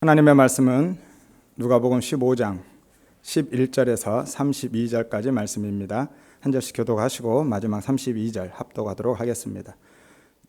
하나님의 말씀은 누가복음 15장 11절에서 32절까지 말씀입니다. 한 절씩 교독하시고 마지막 32절 합독하도록 하겠습니다.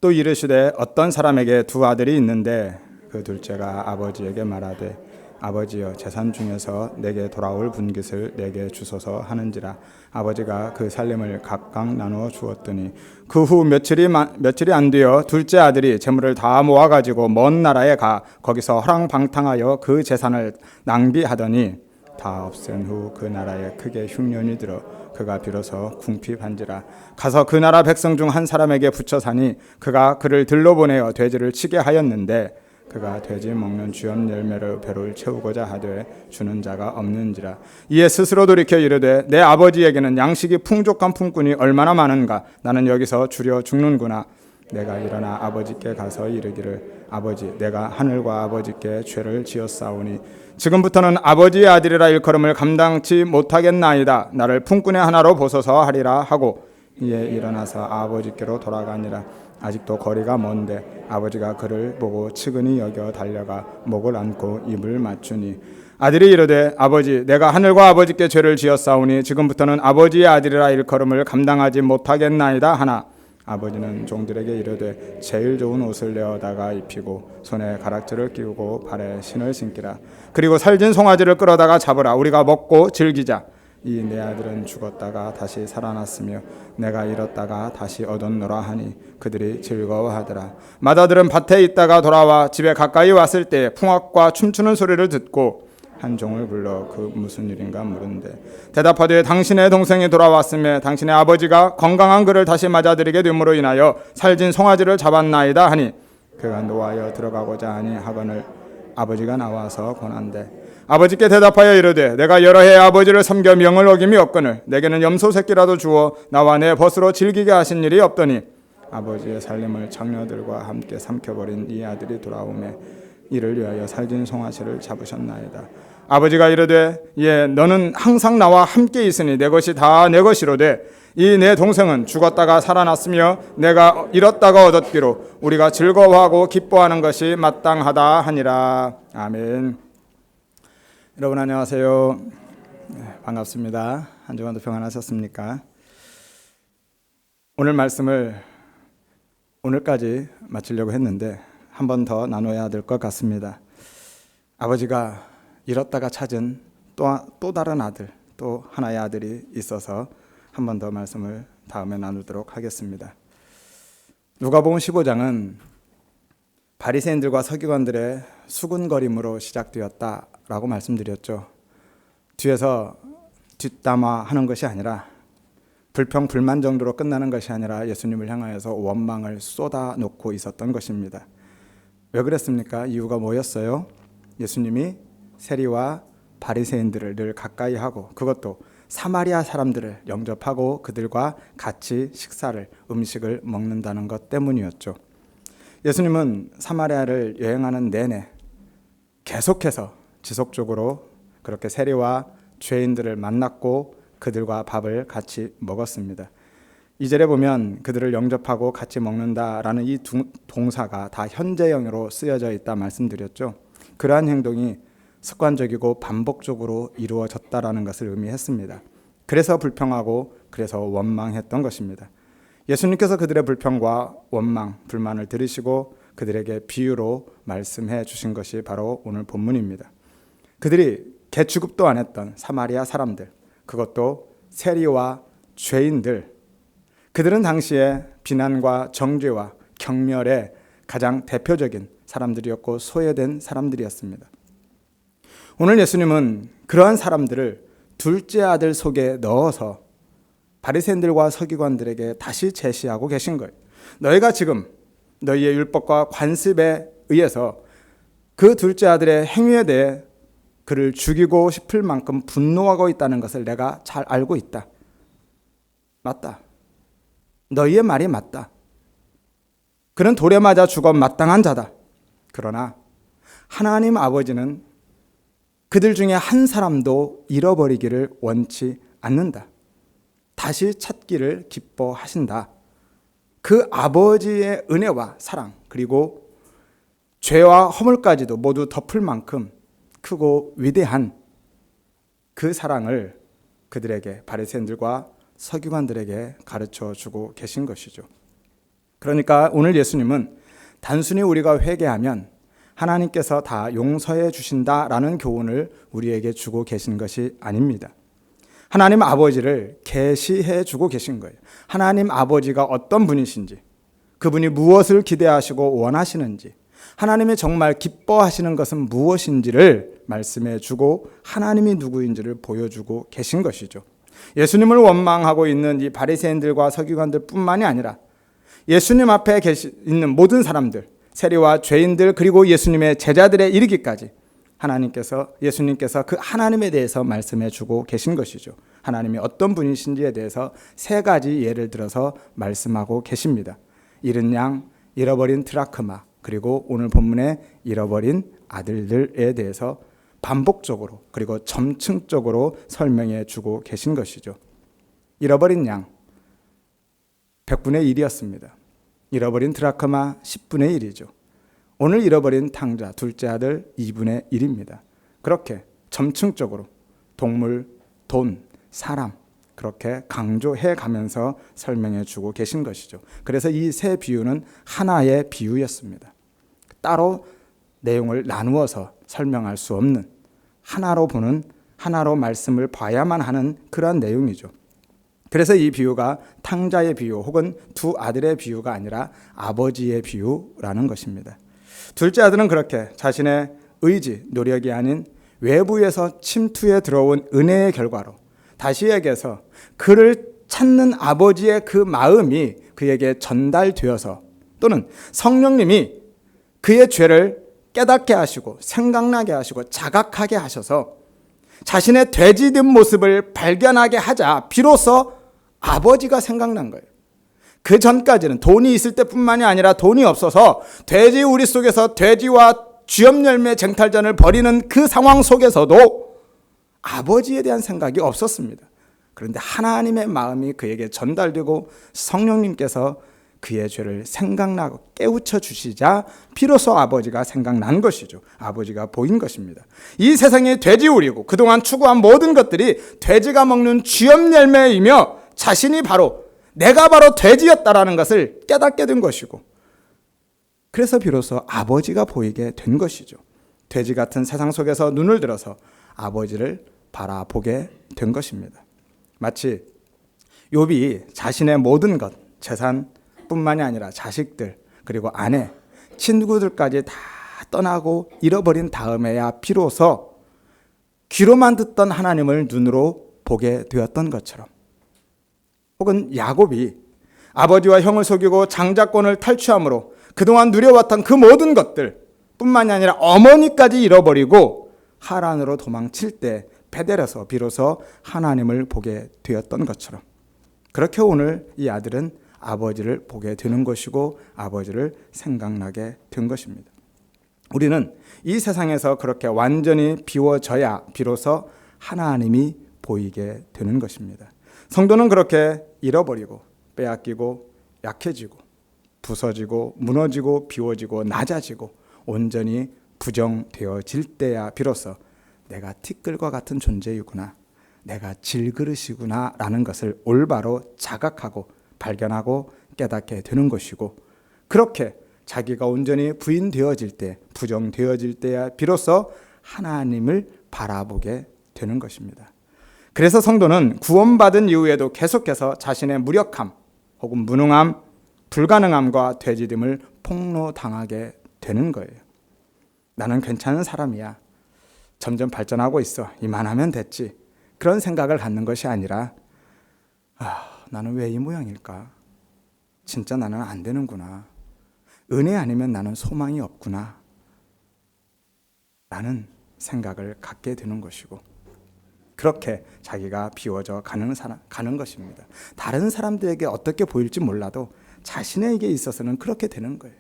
또 이르시되 어떤 사람에게 두 아들이 있는데 그 둘째가 아버지에게 말하되 아버지여 재산 중에서 내게 돌아올 분깃을 내게 주소서 하는지라. 아버지가 그 살림을 각각 나누어 주었더니 그 후 며칠이 안 되어 둘째 아들이 재물을 다 모아가지고 먼 나라에 가 거기서 허랑방탕하여 그 재산을 낭비하더니 다 없앤 후 그 나라에 크게 흉년이 들어 그가 비로소 궁핍한지라. 가서 그 나라 백성 중 한 사람에게 붙여 사니 그가 그를 들러보내어 돼지를 치게 하였는데 그가 돼지 먹는 주염 열매로 배를 채우고자 하되 주는 자가 없는지라. 이에 스스로 돌이켜 이르되 내 아버지에게는 양식이 풍족한 품꾼이 얼마나 많은가. 나는 여기서 주려 죽는구나. 내가 일어나 아버지께 가서 이르기를 아버지 내가 하늘과 아버지께 죄를 지었사오니 지금부터는 아버지의 아들이라 일컬음을 감당치 못하겠나이다. 나를 품꾼의 하나로 보소서 하리라 하고 이에 일어나서 아버지께로 돌아가니라. 아직도 거리가 먼데 아버지가 그를 보고 측은히 여겨 달려가 목을 안고 입을 맞추니 아들이 이르되 아버지 내가 하늘과 아버지께 죄를 지었사오니 지금부터는 아버지의 아들이라 일컬음을 감당하지 못하겠나이다 하나 아버지는 종들에게 이르되 제일 좋은 옷을 내어다가 입히고 손에 가락지를 끼우고 발에 신을 신기라. 그리고 살진 송아지를 끌어다가 잡으라. 우리가 먹고 즐기자. 이 내 아들은 죽었다가 다시 살아났으며 내가 잃었다가 다시 얻었노라 하니 그들이 즐거워하더라. 맏아들은 밭에 있다가 돌아와 집에 가까이 왔을 때 풍악과 춤추는 소리를 듣고 한 종을 불러 그 무슨 일인가 물은데 대답하되 당신의 동생이 돌아왔으며 당신의 아버지가 건강한 그를 다시 맞아들이게 됨으로 인하여 살진 송아지를 잡았나이다 하니 그가 노하여 들어가고자 하니 하거늘 아버지가 나와서 권한대 아버지께 대답하여 이르되 내가 여러 해 아버지를 섬겨 명을 어김이 없거늘 내게는 염소 새끼라도 주어 나와 내 벗으로 즐기게 하신 일이 없더니 아버지의 살림을 장녀들과 함께 삼켜버린 이 아들이 돌아오매 이를 위하여 살진 송아지를 잡으셨나이다. 아버지가 이르되 예 너는 항상 나와 함께 있으니 내 것이 다 내 것이로되 이 내 동생은 죽었다가 살아났으며 내가 잃었다가 얻었기로 우리가 즐거워하고 기뻐하는 것이 마땅하다 하니라. 아멘. 여러분 안녕하세요. 반갑습니다. 한 주간도 평안하셨습니까? 오늘 말씀을 오늘까지 마치려고 했는데 한 번 더 나눠야 될 것 같습니다. 아버지가 잃었다가 찾은 또 다른 아들, 또 하나의 아들이 있어서 한 번 더 말씀을 다음에 나누도록 하겠습니다. 누가복음 15장은 바리새인들과 서기관들의 수군거림으로 시작되었다라고 말씀드렸죠. 뒤에서 뒷담화하는 것이 아니라 불평 불만 정도로 끝나는 것이 아니라 예수님을 향하여서 원망을 쏟아놓고 있었던 것입니다. 왜 그랬습니까? 이유가 뭐였어요? 예수님이 세리와 바리새인들을 늘 가까이 하고 그것도 사마리아 사람들을 영접하고 그들과 같이 음식을 먹는다는 것 때문이었죠. 예수님은 사마리아를 여행하는 내내 계속해서 지속적으로 그렇게 세리와 죄인들을 만났고 그들과 밥을 같이 먹었습니다. 2절에 보면 그들을 영접하고 같이 먹는다라는 이 동사가 다 현재형으로 쓰여져 있다 말씀드렸죠. 그러한 행동이 습관적이고 반복적으로 이루어졌다라는 것을 의미했습니다. 그래서 불평하고 그래서 원망했던 것입니다. 예수님께서 그들의 불평과 원망, 불만을 들으시고 그들에게 비유로 말씀해 주신 것이 바로 오늘 본문입니다. 그들이 개취급도 안 했던 사마리아 사람들, 그것도 세리와 죄인들, 그들은 당시에 비난과 정죄와 경멸의 가장 대표적인 사람들이었고 소외된 사람들이었습니다. 오늘 예수님은 그러한 사람들을 둘째 아들 속에 넣어서 바리새인들과 서기관들에게 다시 제시하고 계신 거예요. 너희가 지금 너희의 율법과 관습에 의해서 그 둘째 아들의 행위에 대해 그를 죽이고 싶을 만큼 분노하고 있다는 것을 내가 잘 알고 있다. 맞다. 너희의 말이 맞다. 그는 돌에 맞아 죽어 마땅한 자다. 그러나 하나님 아버지는 그들 중에 한 사람도 잃어버리기를 원치 않는다. 다시 찾기를 기뻐하신다. 그 아버지의 은혜와 사랑 그리고 죄와 허물까지도 모두 덮을 만큼 크고 위대한 그 사랑을 그들에게, 바리새인들과 서기관들에게 가르쳐 주고 계신 것이죠. 그러니까 오늘 예수님은 단순히 우리가 회개하면 하나님께서 다 용서해 주신다라는 교훈을 우리에게 주고 계신 것이 아닙니다. 하나님 아버지를 계시해 주고 계신 거예요. 하나님 아버지가 어떤 분이신지, 그분이 무엇을 기대하시고 원하시는지, 하나님이 정말 기뻐하시는 것은 무엇인지를 말씀해 주고 하나님이 누구인지를 보여주고 계신 것이죠. 예수님을 원망하고 있는 이 바리새인들과 서기관들 뿐만이 아니라 예수님 앞에 있는 모든 사람들, 세리와 죄인들, 그리고 예수님의 제자들에 이르기까지 예수님께서 그 하나님에 대해서 말씀해 주고 계신 것이죠. 하나님이 어떤 분이신지에 대해서 세 가지 예를 들어서 말씀하고 계십니다. 잃은 양, 잃어버린 드라크마, 그리고 오늘 본문에 잃어버린 아들들에 대해서 반복적으로 그리고 점층적으로 설명해 주고 계신 것이죠. 잃어버린 양 100분의 1이었습니다. 잃어버린 드라크마 10분의 1이죠. 오늘 잃어버린 탕자 둘째 아들 2분의 1입니다. 그렇게 점층적으로 동물, 돈, 사람 그렇게 강조해 가면서 설명해 주고 계신 것이죠. 그래서 이 세 비유는 하나의 비유였습니다. 따로 내용을 나누어서 설명할 수 없는, 하나로 보는, 하나로 말씀을 봐야만 하는 그러한 내용이죠. 그래서 이 비유가 탕자의 비유 혹은 두 아들의 비유가 아니라 아버지의 비유라는 것입니다. 둘째 아들은 그렇게 자신의 의지, 노력이 아닌 외부에서 침투해 들어온 은혜의 결과로, 다시 얘기해서 그를 찾는 아버지의 그 마음이 그에게 전달되어서, 또는 성령님이 그의 죄를 깨닫게 하시고 생각나게 하시고 자각하게 하셔서 자신의 돼지된 모습을 발견하게 하자 비로소 아버지가 생각난 거예요. 그 전까지는 돈이 있을 때뿐만이 아니라 돈이 없어서 돼지 우리 속에서 돼지와 쥐염열매 쟁탈전을 벌이는 그 상황 속에서도 아버지에 대한 생각이 없었습니다. 그런데 하나님의 마음이 그에게 전달되고 성령님께서 그의 죄를 생각나고 깨우쳐 주시자 비로소 아버지가 생각난 것이죠. 아버지가 보인 것입니다. 이 세상에 돼지우리고 그동안 추구한 모든 것들이 돼지가 먹는 쥐염열매이며 자신이 내가 바로 돼지였다라는 것을 깨닫게 된 것이고, 그래서 비로소 아버지가 보이게 된 것이죠. 돼지 같은 세상 속에서 눈을 들어서 아버지를 바라보게 된 것입니다. 마치 욥이 자신의 모든 것, 재산뿐만이 아니라 자식들, 그리고 아내, 친구들까지 다 떠나고 잃어버린 다음에야 비로소 귀로만 듣던 하나님을 눈으로 보게 되었던 것처럼, 혹은 야곱이 아버지와 형을 속이고 장자권을 탈취함으로 그동안 누려왔던 그 모든 것들 뿐만이 아니라 어머니까지 잃어버리고 하란으로 도망칠 때 베델에서 비로소 하나님을 보게 되었던 것처럼, 그렇게 오늘 이 아들은 아버지를 보게 되는 것이고 아버지를 생각나게 된 것입니다. 우리는 이 세상에서 그렇게 완전히 비워져야 비로소 하나님이 보이게 되는 것입니다. 성도는 그렇게 잃어버리고 빼앗기고 약해지고 부서지고 무너지고 비워지고 낮아지고 온전히 부정되어질 때야 비로소 내가 티끌과 같은 존재이구나, 내가 질그릇이구나 라는 것을 올바로 자각하고 발견하고 깨닫게 되는 것이고, 그렇게 자기가 온전히 부인되어질 때, 부정되어질 때야 비로소 하나님을 바라보게 되는 것입니다. 그래서 성도는 구원받은 이후에도 계속해서 자신의 무력함 혹은 무능함, 불가능함과 돼지됨을 폭로당하게 되는 거예요. 나는 괜찮은 사람이야, 점점 발전하고 있어, 이만하면 됐지, 그런 생각을 갖는 것이 아니라 나는 왜 이 모양일까? 진짜 나는 안 되는구나. 은혜 아니면 나는 소망이 없구나 라는 생각을 갖게 되는 것이고, 그렇게 자기가 비워져 가는 것입니다. 다른 사람들에게 어떻게 보일지 몰라도 자신에게 있어서는 그렇게 되는 거예요.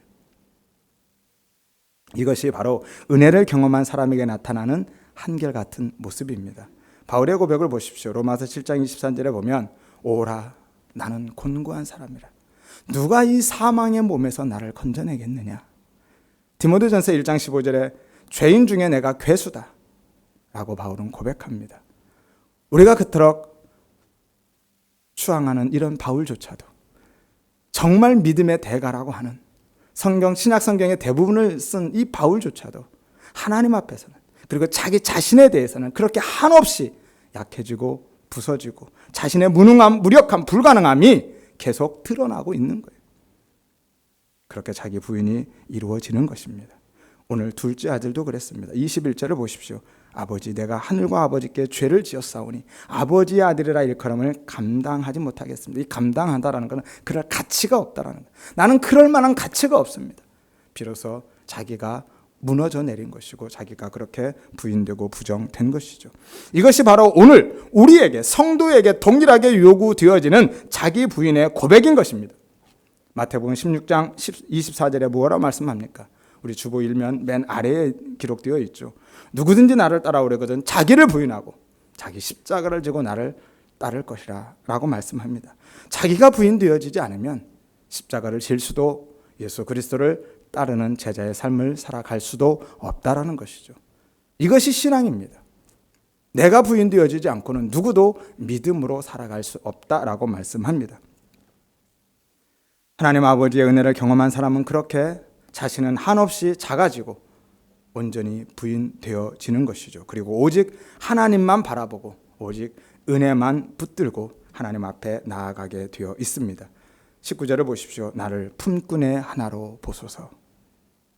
이것이 바로 은혜를 경험한 사람에게 나타나는 한결같은 모습입니다. 바울의 고백을 보십시오. 로마서 7장 23절에 보면 오라 나는 곤고한 사람이라, 누가 이 사망의 몸에서 나를 건져내겠느냐. 디모데전서 1장 15절에 죄인 중에 내가 괴수다 라고 바울은 고백합니다. 우리가 그토록 추앙하는 이런 바울조차도 정말 믿음의 대가라고 하는 신약 성경의 대부분을 쓴 이 바울조차도 하나님 앞에서는, 그리고 자기 자신에 대해서는 그렇게 한없이 약해지고 부서지고 자신의 무능함, 무력함, 불가능함이 계속 드러나고 있는 거예요. 그렇게 자기 부인이 이루어지는 것입니다. 오늘 둘째 아들도 그랬습니다. 21절을 보십시오. 아버지, 내가 하늘과 아버지께 죄를 지었사오니 아버지의 아들이라 일컬음을 감당하지 못하겠습니다. 이 감당한다라는 것은 그럴 가치가 없다라는 거예요. 나는 그럴 만한 가치가 없습니다. 비로소 자기가 무너져 내린 것이고 자기가 그렇게 부인되고 부정된 것이죠. 이것이 바로 오늘 우리에게, 성도에게 동일하게 요구되어지는 자기 부인의 고백인 것입니다. 마태복음 16장 24절에 뭐라 말씀합니까? 우리 주보 일면 맨 아래에 기록되어 있죠. 누구든지 나를 따라오려거든 자기를 부인하고 자기 십자가를 지고 나를 따를 것이라 라고 말씀합니다. 자기가 부인되어지지 않으면 십자가를 질 수도, 예수 그리스도를 따르는 제자의 삶을 살아갈 수도 없다라는 것이죠. 이것이 신앙입니다. 내가 부인되어지지 않고는 누구도 믿음으로 살아갈 수 없다라고 말씀합니다. 하나님 아버지의 은혜를 경험한 사람은 그렇게 자신은 한없이 작아지고 온전히 부인되어지는 것이죠. 그리고 오직 하나님만 바라보고 오직 은혜만 붙들고 하나님 앞에 나아가게 되어 있습니다. 19절을 보십시오. 나를 품꾼의 하나로 보소서.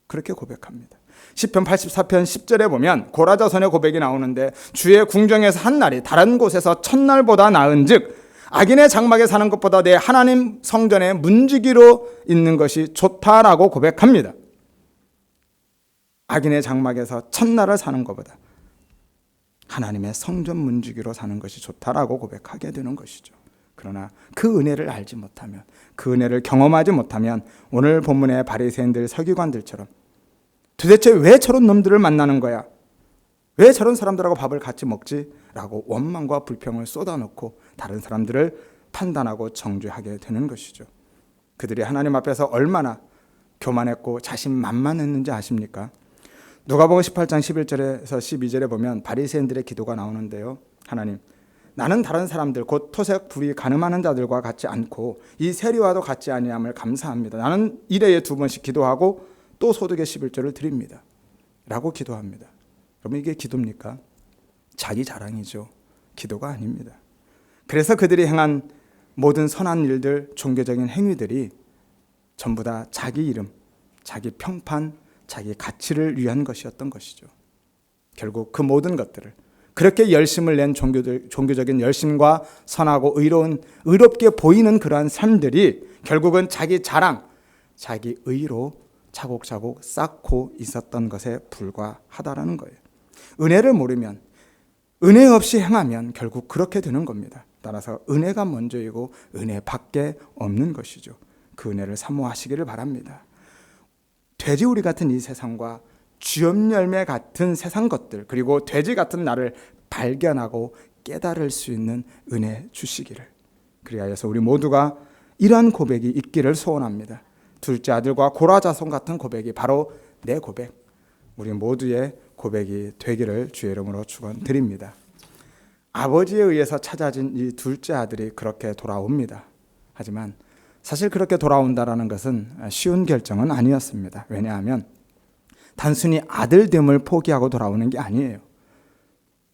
그렇게 고백합니다. 시편 84편 10절에 보면 고라자손의 고백이 나오는데 주의 궁정에서 한 날이 다른 곳에서 첫날보다 나은즉 악인의 장막에 사는 것보다 내 하나님 성전에 문지기로 있는 것이 좋다라고 고백합니다. 악인의 장막에서 첫날을 사는 것보다 하나님의 성전 문지기로 사는 것이 좋다라고 고백하게 되는 것이죠. 그러나 그 은혜를 알지 못하면, 그 은혜를 경험하지 못하면 오늘 본문의 바리새인들, 서기관들처럼 도대체 왜 저런 놈들을 만나는 거야? 왜 저런 사람들하고 밥을 같이 먹지? 라고 원망과 불평을 쏟아놓고 다른 사람들을 판단하고 정죄하게 되는 것이죠. 그들이 하나님 앞에서 얼마나 교만했고 자신만만했는지 아십니까? 누가복음 18장 11절에서 12절에 보면 바리새인들의 기도가 나오는데요. 하나님, 나는 다른 사람들 곧 토색 불이 가늠하는 자들과 같지 않고 이 세리와도 같지 아니함을 감사합니다. 나는 일회에 2번씩 기도하고 또 소득의 11조를 드립니다. 라고 기도합니다. 그러면 이게 기도입니까? 자기 자랑이죠. 기도가 아닙니다. 그래서 그들이 행한 모든 선한 일들, 종교적인 행위들이 전부 다 자기 이름, 자기 평판, 자기 가치를 위한 것이었던 것이죠. 결국 그 모든 것들을, 그렇게 열심을 낸 종교적인 열심과 선하고 의롭게 보이는 그러한 삶들이 결국은 자기 자랑, 자기 의로 차곡차곡 쌓고 있었던 것에 불과하다라는 거예요. 은혜를 모르면, 은혜 없이 행하면 결국 그렇게 되는 겁니다. 따라서 은혜가 먼저이고 은혜밖에 없는 것이죠. 그 은혜를 사모하시기를 바랍니다. 돼지우리 같은 이 세상과 쥐염열매 같은 세상 것들, 그리고 돼지 같은 나를 발견하고 깨달을 수 있는 은혜 주시기를, 그리하여서 우리 모두가 이러한 고백이 있기를 소원합니다. 둘째 아들과 고라자손 같은 고백이 바로 내 고백, 우리 모두의 고백이 되기를 주의 이름으로 축원드립니다. 아버지에 의해서 찾아진 이 둘째 아들이 그렇게 돌아옵니다. 하지만 사실 그렇게 돌아온다라는 것은 쉬운 결정은 아니었습니다. 왜냐하면 단순히 아들됨을 포기하고 돌아오는 게 아니에요.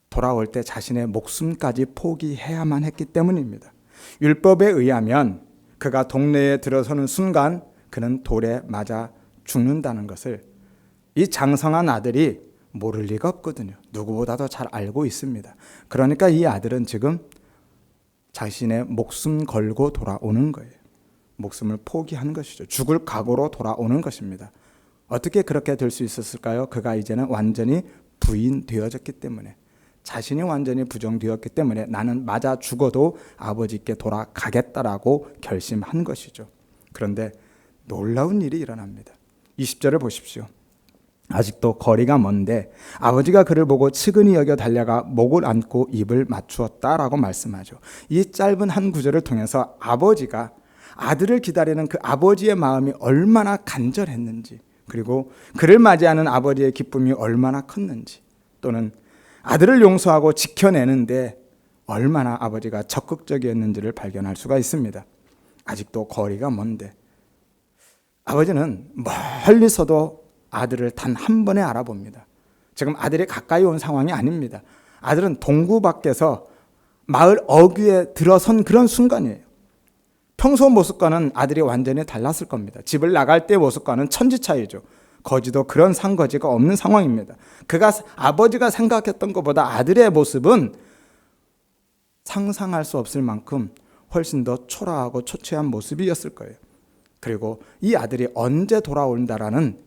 돌아올 때 자신의 목숨까지 포기해야만 했기 때문입니다. 율법에 의하면 그가 동네에 들어서는 순간 그는 돌에 맞아 죽는다는 것을 이 장성한 아들이 모를 리가 없거든요. 누구보다도 잘 알고 있습니다. 그러니까 이 아들은 지금 자신의 목숨 걸고 돌아오는 거예요. 목숨을 포기한 것이죠. 죽을 각오로 돌아오는 것입니다. 어떻게 그렇게 될 수 있었을까요? 그가 이제는 완전히 부인되어졌기 때문에, 자신이 완전히 부정되었기 때문에 나는 맞아 죽어도 아버지께 돌아가겠다라고 결심한 것이죠. 그런데 놀라운 일이 일어납니다. 20절을 보십시오. 아직도 거리가 먼데 아버지가 그를 보고 측은히 여겨 달려가 목을 안고 입을 맞추었다라고 말씀하죠. 이 짧은 한 구절을 통해서 아버지가 아들을 기다리는 그 아버지의 마음이 얼마나 간절했는지, 그리고 그를 맞이하는 아버지의 기쁨이 얼마나 컸는지, 또는 아들을 용서하고 지켜내는데 얼마나 아버지가 적극적이었는지를 발견할 수가 있습니다. 아직도 거리가 먼데 아버지는 멀리서도 아들을 단 한 번에 알아봅니다. 지금 아들이 가까이 온 상황이 아닙니다. 아들은 동구 밖에서 마을 어귀에 들어선 그런 순간이에요. 평소 모습과는 아들이 완전히 달랐을 겁니다. 집을 나갈 때 모습과는 천지 차이죠. 거지도 그런 상거지가 없는 상황입니다. 아버지가 생각했던 것보다 아들의 모습은 상상할 수 없을 만큼 훨씬 더 초라하고 초췌한 모습이었을 거예요. 그리고 이 아들이 언제 돌아온다라는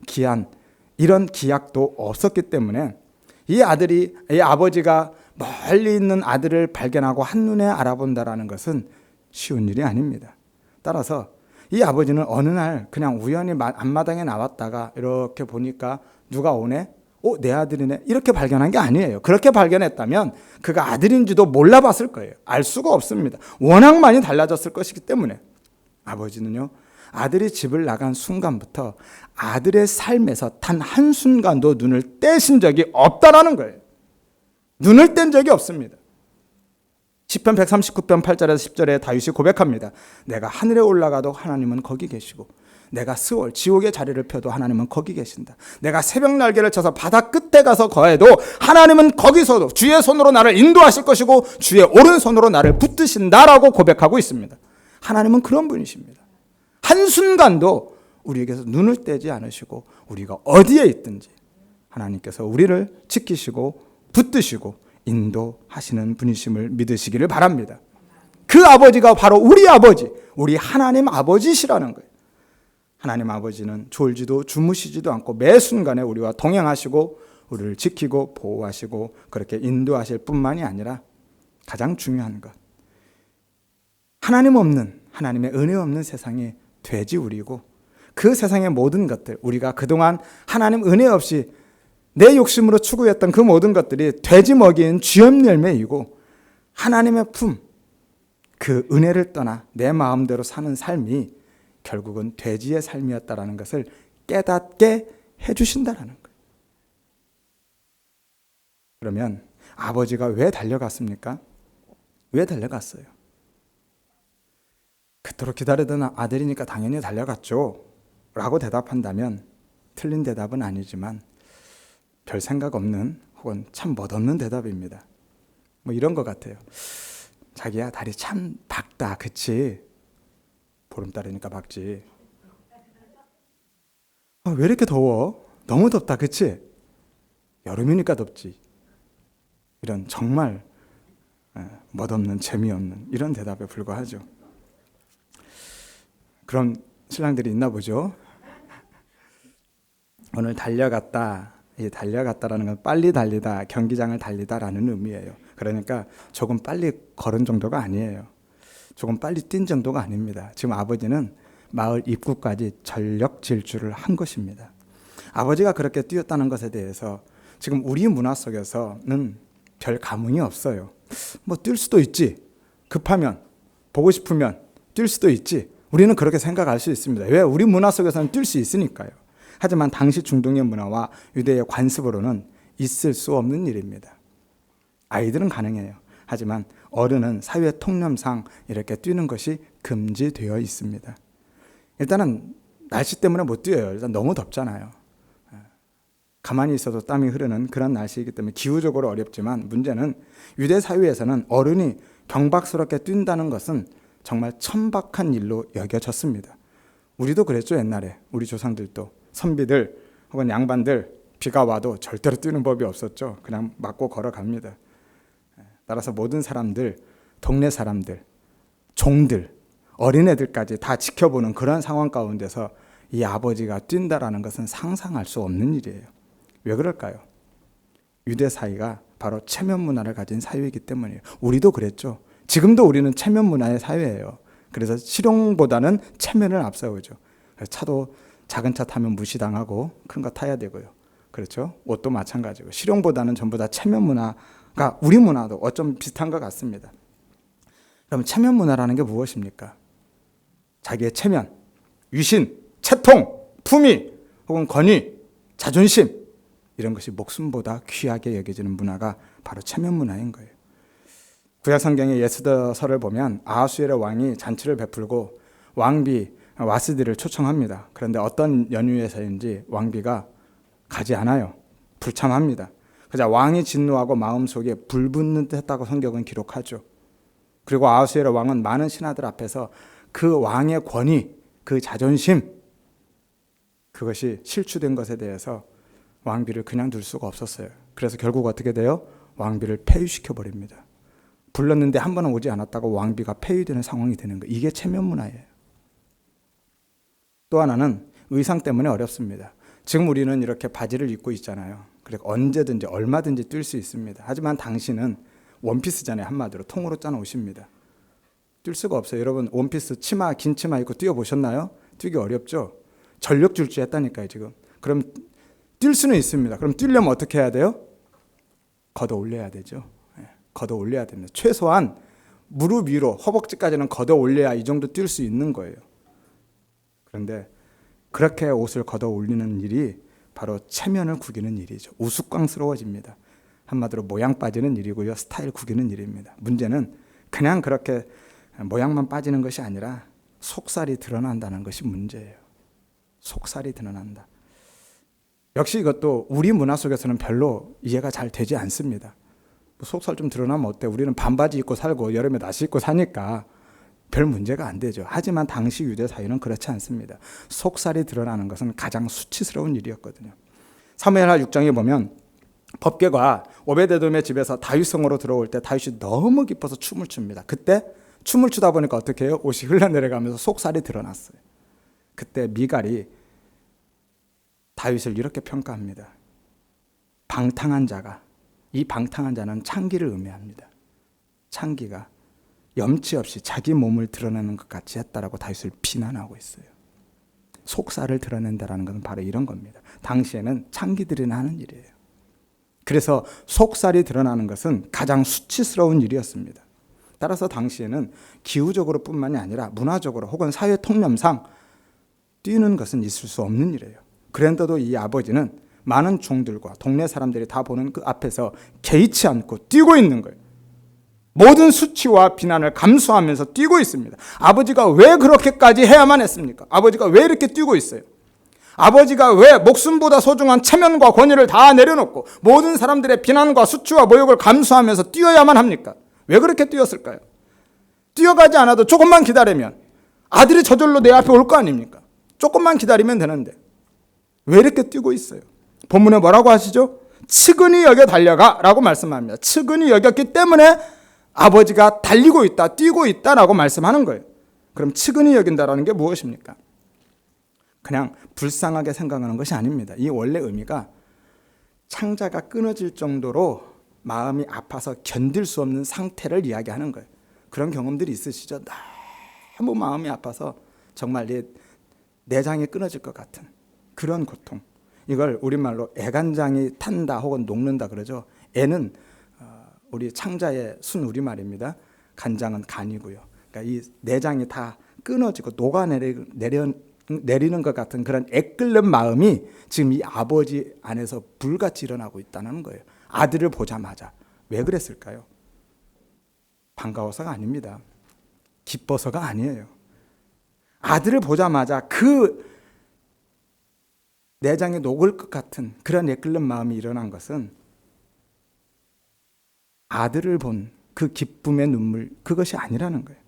이런 기약도 없었기 때문에 이 아버지가 멀리 있는 아들을 발견하고 한눈에 알아본다라는 것은 쉬운 일이 아닙니다. 따라서 이 아버지는 어느 날 그냥 우연히 앞마당에 나왔다가 이렇게 보니까 누가 오네? 내 아들이네? 이렇게 발견한 게 아니에요. 그렇게 발견했다면 그가 아들인지도 몰라봤을 거예요. 알 수가 없습니다. 워낙 많이 달라졌을 것이기 때문에. 아버지는요, 아들이 집을 나간 순간부터 아들의 삶에서 단 한순간도 눈을 떼신 적이 없다라는 거예요. 눈을 뗀 적이 없습니다. 시편 139편 8절에서 10절에 다윗이 고백합니다. 내가 하늘에 올라가도 하나님은 거기 계시고, 내가 스올 지옥의 자리를 펴도 하나님은 거기 계신다. 내가 새벽 날개를 쳐서 바다 끝에 가서 거해도 하나님은 거기서도 주의 손으로 나를 인도하실 것이고 주의 오른손으로 나를 붙드신다라고 고백하고 있습니다. 하나님은 그런 분이십니다. 한순간도 우리에게서 눈을 떼지 않으시고 우리가 어디에 있든지 하나님께서 우리를 지키시고 붙드시고 인도하시는 분이심을 믿으시기를 바랍니다. 그 아버지가 바로 우리 아버지, 우리 하나님 아버지시라는 거예요. 하나님 아버지는 졸지도 주무시지도 않고 매 순간에 우리와 동행하시고 우리를 지키고 보호하시고 그렇게 인도하실 뿐만이 아니라 가장 중요한 것, 하나님의 은혜 없는 세상이 돼지우리고 그 세상의 모든 것들, 우리가 그동안 하나님 은혜 없이 내 욕심으로 추구했던 그 모든 것들이 돼지 먹이인 쥐염 열매이고 하나님의 품, 그 은혜를 떠나 내 마음대로 사는 삶이 결국은 돼지의 삶이었다라는 것을 깨닫게 해주신다라는 거예요. 그러면 아버지가 왜 달려갔습니까? 왜 달려갔어요? 그토록 기다리던 아들이니까 당연히 달려갔죠 라고 대답한다면 틀린 대답은 아니지만 별 생각 없는 혹은 참 멋없는 대답입니다. 뭐 이런 것 같아요. 자기야, 달이 참 밝다, 그치? 보름달이니까 밝지. 왜 이렇게 더워? 너무 덥다, 그치? 여름이니까 덥지. 이런 정말 멋없는, 재미없는 이런 대답에 불과하죠. 그런 신랑들이 있나 보죠. 오늘 달려갔다라는 건 빨리 달리다, 경기장을 달리다라는 의미예요. 그러니까 조금 빨리 걸은 정도가 아니에요. 조금 빨리 뛴 정도가 아닙니다. 지금 아버지는 마을 입구까지 전력 질주를 한 것입니다. 아버지가 그렇게 뛰었다는 것에 대해서 지금 우리 문화 속에서는 별 감흥이 없어요. 뭐 뛸 수도 있지. 급하면, 보고 싶으면 뛸 수도 있지. 우리는 그렇게 생각할 수 있습니다. 왜? 우리 문화 속에서는 뛸 수 있으니까요. 하지만 당시 중동의 문화와 유대의 관습으로는 있을 수 없는 일입니다. 아이들은 가능해요. 하지만 어른은 사회 통념상 이렇게 뛰는 것이 금지되어 있습니다. 일단은 날씨 때문에 못 뛰어요. 일단 너무 덥잖아요. 가만히 있어도 땀이 흐르는 그런 날씨이기 때문에 기후적으로 어렵지만 문제는 유대 사회에서는 어른이 경박스럽게 뛴다는 것은 정말 천박한 일로 여겨졌습니다. 우리도 그랬죠. 옛날에 우리 조상들도 선비들 혹은 양반들 비가 와도 절대로 뛰는 법이 없었죠. 그냥 맞고 걸어갑니다. 따라서 모든 사람들, 동네 사람들, 종들, 어린애들까지 다 지켜보는 그런 상황 가운데서 이 아버지가 뛴다라는 것은 상상할 수 없는 일이에요. 왜 그럴까요? 유대 사회가 바로 체면 문화를 가진 사회이기 때문이에요. 우리도 그랬죠. 지금도 우리는 체면 문화의 사회예요. 그래서 실용보다는 체면을 앞세우죠. 차도 작은 차 타면 무시당하고 큰 거 타야 되고요. 그렇죠? 옷도 마찬가지고 실용보다는 전부 다 체면 문화가 우리 문화도 어쩜 비슷한 것 같습니다. 그럼 체면 문화라는 게 무엇입니까? 자기의 체면, 위신, 채통, 품위 혹은 권위, 자존심, 이런 것이 목숨보다 귀하게 여겨지는 문화가 바로 체면 문화인 거예요. 구약 성경의 에스더서를 보면 아하수에르 왕이 잔치를 베풀고 왕비 와스디를 초청합니다. 그런데 어떤 연유에서인지 왕비가 가지 않아요. 불참합니다. 그러자 왕이 진노하고 마음속에 불붙는 듯 했다고 성경은 기록하죠. 그리고 아하수에르 왕은 많은 신하들 앞에서 그 왕의 권위, 그 자존심, 그것이 실추된 것에 대해서 왕비를 그냥 둘 수가 없었어요. 그래서 결국 어떻게 돼요? 왕비를 폐위시켜 버립니다. 불렀는데 한 번은 오지 않았다고 왕비가 폐위되는 상황이 되는 거예요. 이게 체면 문화예요. 또 하나는 의상 때문에 어렵습니다. 지금 우리는 이렇게 바지를 입고 있잖아요. 그러니까 언제든지 얼마든지 뛸 수 있습니다. 하지만 당신은 원피스잖아요. 한마디로 통으로 짠 옷입니다. 뛸 수가 없어요. 여러분 원피스 치마, 긴 치마 입고 뛰어보셨나요? 뛰기 어렵죠. 전력 질주했다니까요 지금. 그럼 뛸 수는 있습니다. 그럼 뛰려면 어떻게 해야 돼요? 걷어 올려야 되죠. 걷어 올려야 됩니다. 최소한 무릎 위로 허벅지까지는 걷어 올려야 이 정도 뛸 수 있는 거예요. 그런데 그렇게 옷을 걷어 올리는 일이 바로 체면을 구기는 일이죠. 우스꽝스러워집니다. 한마디로 모양 빠지는 일이고요. 스타일 구기는 일입니다. 문제는 그냥 그렇게 모양만 빠지는 것이 아니라 속살이 드러난다는 것이 문제예요. 속살이 드러난다. 역시 이것도 우리 문화 속에서는 별로 이해가 잘 되지 않습니다. 속살 좀 드러나면 어때? 우리는 반바지 입고 살고 여름에 나시 입고 사니까 별 문제가 안 되죠. 하지만 당시 유대 사회는 그렇지 않습니다. 속살이 드러나는 것은 가장 수치스러운 일이었거든요. 사무엘하 6장에 보면 법궤가 오베데돔의 집에서 다윗성으로 들어올 때 다윗이 너무 기뻐서 춤을 춥니다. 그때 춤을 추다 보니까 어떻게 해요? 옷이 흘러내려가면서 속살이 드러났어요. 그때 미갈이 다윗을 이렇게 평가합니다. 방탕한 자가, 이 방탕한 자는 창기를 의미합니다. 창기가 염치 없이 자기 몸을 드러내는 것 같이 했다라고 다윗을 비난하고 있어요. 속살을 드러낸다라는 것은 바로 이런 겁니다. 당시에는 창기들이나 하는 일이에요. 그래서 속살이 드러나는 것은 가장 수치스러운 일이었습니다. 따라서 당시에는 기후적으로 뿐만이 아니라 문화적으로 혹은 사회 통념상 뛰는 것은 있을 수 없는 일이에요. 그런데도 이 아버지는 많은 종들과 동네 사람들이 다 보는 그 앞에서 개의치 않고 뛰고 있는 거예요. 모든 수치와 비난을 감수하면서 뛰고 있습니다. 아버지가 왜 그렇게까지 해야만 했습니까? 아버지가 왜 이렇게 뛰고 있어요? 아버지가 왜 목숨보다 소중한 체면과 권위를 다 내려놓고 모든 사람들의 비난과 수치와 모욕을 감수하면서 뛰어야만 합니까? 왜 그렇게 뛰었을까요? 뛰어가지 않아도 조금만 기다리면 아들이 저절로 내 앞에 올 거 아닙니까? 조금만 기다리면 되는데 왜 이렇게 뛰고 있어요? 본문에 뭐라고 하시죠? 측은히 여겨 달려가 라고 말씀합니다. 측은히 여겼기 때문에 아버지가 달리고 있다, 뛰고 있다라고 말씀하는 거예요. 그럼 측은히 여긴다라는 게 무엇입니까? 그냥 불쌍하게 생각하는 것이 아닙니다. 이 원래 의미가 창자가 끊어질 정도로 마음이 아파서 견딜 수 없는 상태를 이야기하는 거예요. 그런 경험들이 있으시죠? 너무 마음이 아파서 정말 내 내장이 끊어질 것 같은 그런 고통. 이걸 우리말로 애간장이 탄다 혹은 녹는다 그러죠. 애는 우리 창자의 순 우리말입니다. 간장은 간이고요. 그러니까 이 내장이 다 끊어지고 녹아내리는 것 같은 그런 애끓는 마음이 지금 이 아버지 안에서 불같이 일어나고 있다는 거예요. 아들을 보자마자. 왜 그랬을까요? 반가워서가 아닙니다. 기뻐서가 아니에요. 아들을 보자마자 그 내장이 녹을 것 같은 그런 애끓는 마음이 일어난 것은 아들을 본 그 기쁨의 눈물, 그것이 아니라는 거예요.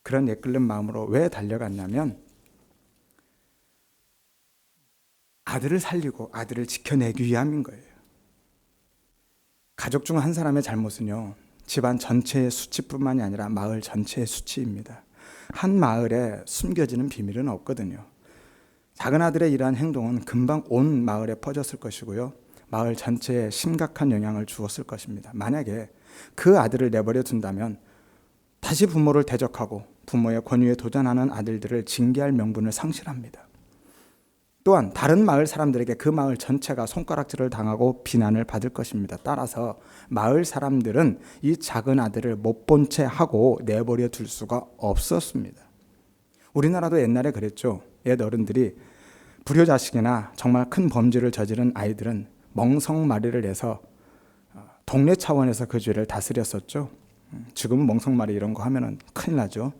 그런 애끓는 마음으로 왜 달려갔냐면 아들을 살리고 아들을 지켜내기 위함인 거예요. 가족 중 한 사람의 잘못은요, 집안 전체의 수치뿐만이 아니라 마을 전체의 수치입니다. 한 마을에 숨겨지는 비밀은 없거든요. 작은 아들의 이러한 행동은 금방 온 마을에 퍼졌을 것이고요. 마을 전체에 심각한 영향을 주었을 것입니다. 만약에 그 아들을 내버려 둔다면 다시 부모를 대적하고 부모의 권위에 도전하는 아들들을 징계할 명분을 상실합니다. 또한 다른 마을 사람들에게 그 마을 전체가 손가락질을 당하고 비난을 받을 것입니다. 따라서 마을 사람들은 이 작은 아들을 못 본 채 하고 내버려 둘 수가 없었습니다. 우리나라도 옛날에 그랬죠. 옛 어른들이 불효자식이나 정말 큰 범죄를 저지른 아이들은 멍석마리를 해서 동네 차원에서 그 죄를 다스렸었죠. 지금은 멍석마리 이런 거 하면은 큰일 나죠.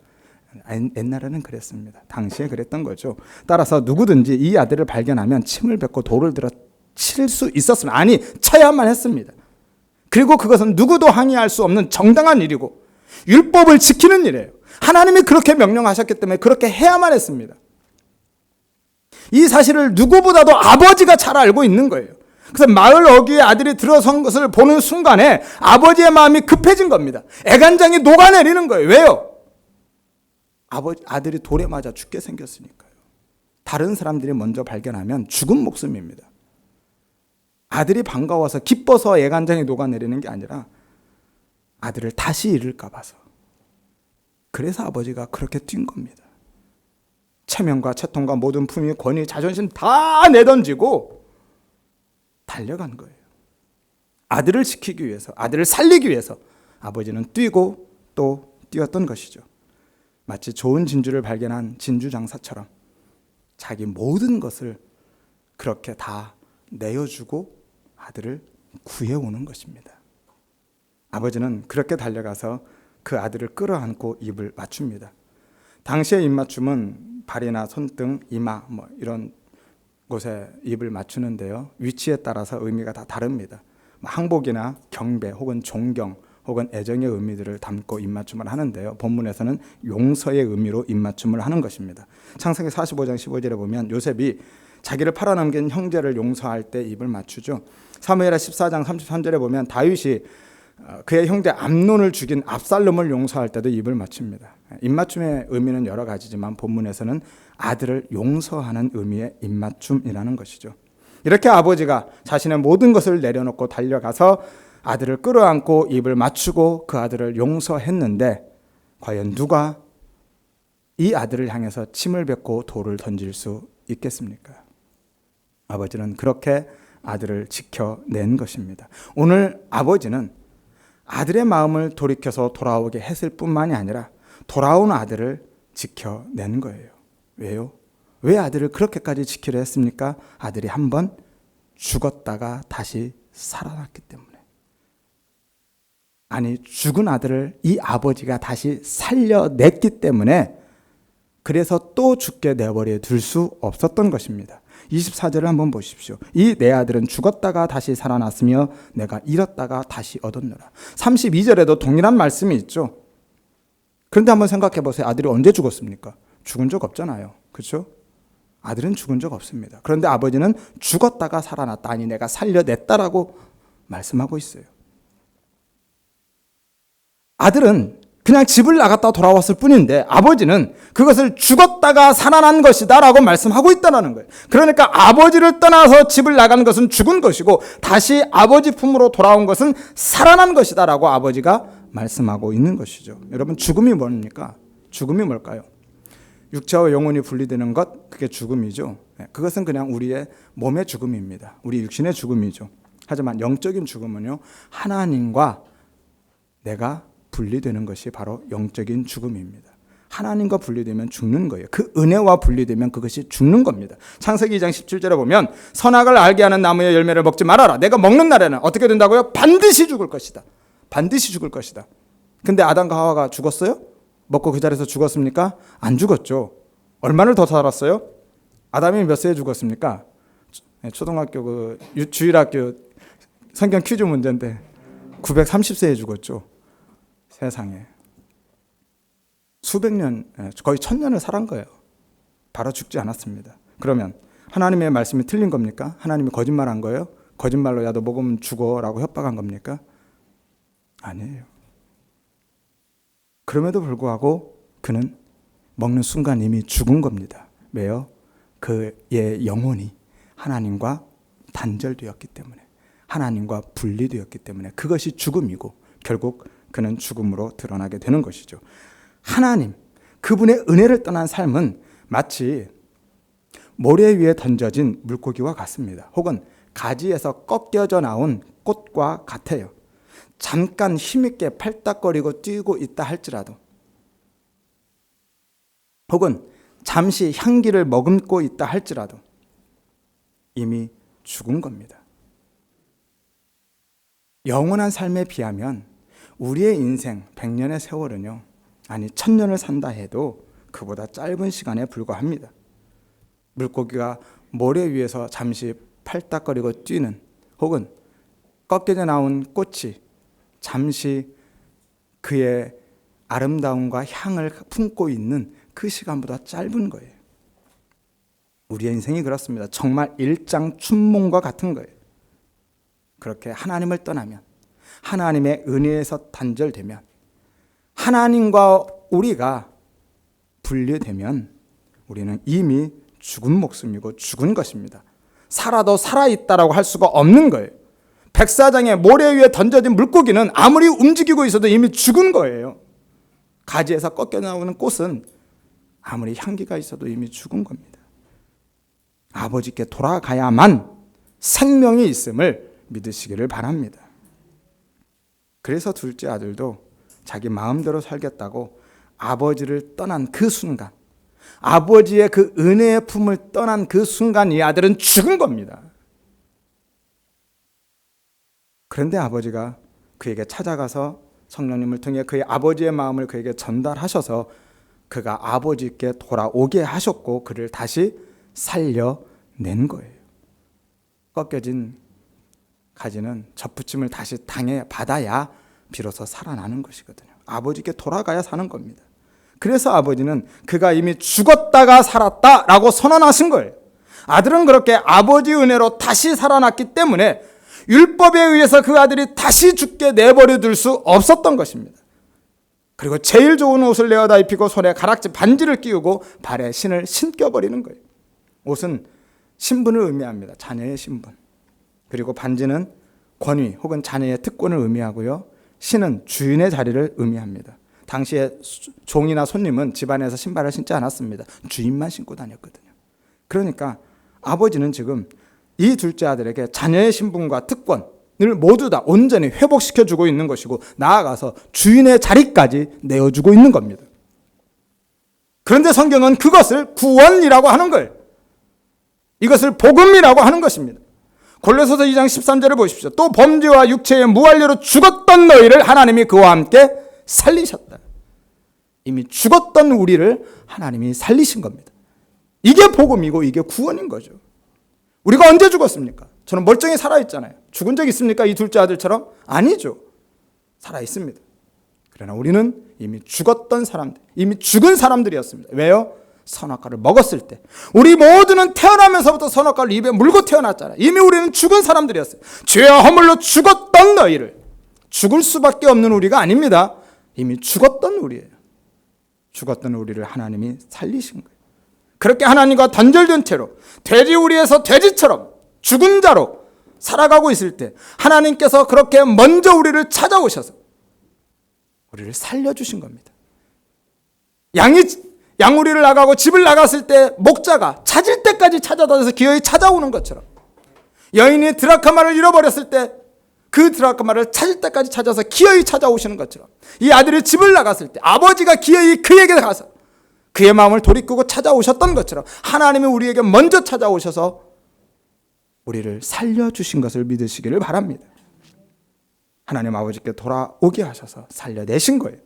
옛날에는 그랬습니다. 당시에 그랬던 거죠. 따라서 누구든지 이 아들을 발견하면 침을 뱉고 돌을 들어 칠 수 있었으면, 아니 쳐야만 했습니다. 그리고 그것은 누구도 항의할 수 없는 정당한 일이고 율법을 지키는 일이에요. 하나님이 그렇게 명령하셨기 때문에 그렇게 해야만 했습니다. 이 사실을 누구보다도 아버지가 잘 알고 있는 거예요. 그래서 마을 어귀에 아들이 들어선 것을 보는 순간에 아버지의 마음이 급해진 겁니다. 애간장이 녹아내리는 거예요. 왜요? 아들이 돌에 맞아 죽게 생겼으니까요. 다른 사람들이 먼저 발견하면 죽은 목숨입니다. 아들이 반가워서 기뻐서 애간장이 녹아내리는 게 아니라 아들을 다시 잃을까 봐서. 그래서 아버지가 그렇게 뛴 겁니다. 체면과 채통과 모든 품위, 권위, 자존심 다 내던지고 달려간 거예요. 아들을 지키기 위해서, 아들을 살리기 위해서 아버지는 뛰고 또 뛰었던 것이죠. 마치 좋은 진주를 발견한 진주장사처럼 자기 모든 것을 그렇게 다 내어주고 아들을 구해오는 것입니다. 아버지는 그렇게 달려가서 그 아들을 끌어안고 입을 맞춥니다. 당시의 입맞춤은 발이나 손등, 이마 이런 곳에 입을 맞추는데요. 위치에 따라서 의미가 다 다릅니다. 항복이나 경배 혹은 존경 혹은 애정의 의미들을 담고 입맞춤을 하는데요. 본문에서는 용서의 의미로 입맞춤을 하는 것입니다. 창세기 45장 15절에 보면 요셉이 자기를 팔아넘긴 형제를 용서할 때 입을 맞추죠. 사무엘하 14장 33절에 보면 다윗이 그의 형제 암논을 죽인 압살롬을 용서할 때도 입을 맞춥니다. 입맞춤의 의미는 여러 가지지만 본문에서는 아들을 용서하는 의미의 입맞춤이라는 것이죠. 이렇게 아버지가 자신의 모든 것을 내려놓고 달려가서 아들을 끌어안고 입을 맞추고 그 아들을 용서했는데 과연 누가 이 아들을 향해서 침을 뱉고 돌을 던질 수 있겠습니까? 아버지는 그렇게 아들을 지켜낸 것입니다. 오늘 아버지는 아들의 마음을 돌이켜서 돌아오게 했을 뿐만이 아니라 돌아온 아들을 지켜낸 거예요. 왜요? 왜 아들을 그렇게까지 지키려 했습니까? 아들이 한번 죽었다가 다시 살아났기 때문에. 아니, 죽은 아들을 이 아버지가 다시 살려냈기 때문에 그래서 또 죽게 내버려 둘 수 없었던 것입니다. 24절을 한번 보십시오. 이 내 아들은 죽었다가 다시 살아났으며 내가 잃었다가 다시 얻었노라. 32절에도 동일한 말씀이 있죠. 그런데 한번 생각해 보세요. 아들이 언제 죽었습니까? 죽은 적 없잖아요. 그렇죠? 아들은 죽은 적 없습니다. 그런데 아버지는 죽었다가 살아났다. 아니, 내가 살려냈다라고 말씀하고 있어요. 아들은 그냥 집을 나갔다 돌아왔을 뿐인데 아버지는 그것을 죽었다가 살아난 것이다 라고 말씀하고 있다는 거예요. 그러니까 아버지를 떠나서 집을 나간 것은 죽은 것이고 다시 아버지 품으로 돌아온 것은 살아난 것이다 라고 아버지가 말씀하고 있는 것이죠. 여러분, 죽음이 뭡니까? 죽음이 뭘까요? 육체와 영혼이 분리되는 것, 그게 죽음이죠. 그것은 그냥 우리의 몸의 죽음입니다. 우리 육신의 죽음이죠. 하지만 영적인 죽음은요, 하나님과 내가 분리되는 것이 바로 영적인 죽음입니다. 하나님과 분리되면 죽는 거예요. 그 은혜와 분리되면 그것이 죽는 겁니다. 창세기 2장 17절에 보면 선악을 알게 하는 나무의 열매를 먹지 말아라. 내가 먹는 날에는 어떻게 된다고요? 반드시 죽을 것이다. 반드시 죽을 것이다. 근데 아담과 하와가 죽었어요? 먹고 그 자리에서 죽었습니까? 안 죽었죠. 얼마를 더 살았어요? 아담이 몇 세에 죽었습니까? 초등학교 주일학교 성경 퀴즈 문제인데 930세에 죽었죠. 세상에. 수백 년, 거의 1000년을 살은 거예요. 바로 죽지 않았습니다. 그러면 하나님의 말씀이 틀린 겁니까? 하나님이 거짓말한 거예요? 거짓말로 야 너 먹으면 죽어라고 협박한 겁니까? 아니에요. 그럼에도 불구하고 그는 먹는 순간 이미 죽은 겁니다. 왜요? 그의 영혼이 하나님과 단절되었기 때문에, 하나님과 분리되었기 때문에 그것이 죽음이고 결국 그는 죽음으로 드러나게 되는 것이죠. 하나님, 그분의 은혜를 떠난 삶은 마치 모래 위에 던져진 물고기와 같습니다. 혹은 가지에서 꺾여져 나온 꽃과 같아요. 잠깐 힘있게 팔딱거리고 뛰고 있다 할지라도, 혹은 잠시 향기를 머금고 있다 할지라도 이미 죽은 겁니다. 영원한 삶에 비하면 우리의 인생 100년의 세월은요, 아니 1000년을 산다 해도 그보다 짧은 시간에 불과합니다. 물고기가 모래 위에서 잠시 팔딱거리고 뛰는, 혹은 꺾여져 나온 꽃이 잠시 그의 아름다움과 향을 품고 있는 그 시간보다 짧은 거예요. 우리의 인생이 그렇습니다. 정말 일장춘몽과 같은 거예요. 그렇게 하나님을 떠나면, 하나님의 은혜에서 단절되면, 하나님과 우리가 분리되면 우리는 이미 죽은 목숨이고 죽은 것입니다. 살아도 살아있다라고 할 수가 없는 거예요. 백사장의 모래 위에 던져진 물고기는 아무리 움직이고 있어도 이미 죽은 거예요. 가지에서 꺾여 나오는 꽃은 아무리 향기가 있어도 이미 죽은 겁니다. 아버지께 돌아가야만 생명이 있음을 믿으시기를 바랍니다. 그래서 둘째 아들도 자기 마음대로 살겠다고 아버지를 떠난 그 순간, 아버지의 그 은혜의 품을 떠난 그 순간 이 아들은 죽은 겁니다. 그런데 아버지가 그에게 찾아가서 성령님을 통해 그의 아버지의 마음을 그에게 전달하셔서 그가 아버지께 돌아오게 하셨고 그를 다시 살려낸 거예요. 꺾여진 가지는 젖붙임을 다시 당해 받아야 비로소 살아나는 것이거든요. 아버지께 돌아가야 사는 겁니다. 그래서 아버지는 그가 이미 죽었다가 살았다라고 선언하신 거예요. 아들은 그렇게 아버지 은혜로 다시 살아났기 때문에 율법에 의해서 그 아들이 다시 죽게 내버려 둘 수 없었던 것입니다. 그리고 제일 좋은 옷을 내어다 입히고 손에 가락지 반지를 끼우고 발에 신을 신겨버리는 거예요. 옷은 신분을 의미합니다. 자녀의 신분. 그리고 반지는 권위 혹은 자녀의 특권을 의미하고요. 신은 주인의 자리를 의미합니다. 당시에 종이나 손님은 집안에서 신발을 신지 않았습니다. 주인만 신고 다녔거든요. 그러니까 아버지는 지금 이 둘째 아들에게 자녀의 신분과 특권을 모두 다 온전히 회복시켜주고 있는 것이고 나아가서 주인의 자리까지 내어주고 있는 겁니다. 그런데 성경은 그것을 구원이라고 하는 거예요. 이것을 복음이라고 하는 것입니다. 골로새서 2장 13절을 보십시오. 또 범죄와 육체의 무한례로 죽었던 너희를 하나님이 그와 함께 살리셨다. 이미 죽었던 우리를 하나님이 살리신 겁니다. 이게 복음이고 이게 구원인 거죠. 우리가 언제 죽었습니까? 저는 멀쩡히 살아있잖아요. 죽은 적 있습니까? 이 둘째 아들처럼? 아니죠. 살아있습니다. 그러나 우리는 이미 죽었던 사람들, 이미 죽은 사람들이었습니다. 왜요? 선악과를 먹었을 때 우리 모두는 태어나면서부터 선악과를 입에 물고 태어났잖아요. 이미 우리는 죽은 사람들이었어요. 죄와 허물로 죽었던 너희를, 죽을 수밖에 없는 우리가 아닙니다. 이미 죽었던 우리예요. 죽었던 우리를 하나님이 살리신 거예요. 그렇게 하나님과 단절된 채로 돼지우리에서 돼지처럼 죽은 자로 살아가고 있을 때 하나님께서 그렇게 먼저 우리를 찾아오셔서 우리를 살려주신 겁니다. 양우리를 나가고 집을 나갔을 때 목자가 찾을 때까지 찾아다녀서 기어이 찾아오는 것처럼, 여인이 드라크마를 잃어버렸을 때 그 드라크마를 찾을 때까지 찾아서 기어이 찾아오시는 것처럼, 이 아들이 집을 나갔을 때 아버지가 기어이 그에게 가서 그의 마음을 돌이키고 찾아오셨던 것처럼 하나님이 우리에게 먼저 찾아오셔서 우리를 살려주신 것을 믿으시기를 바랍니다. 하나님 아버지께 돌아오게 하셔서 살려내신 거예요.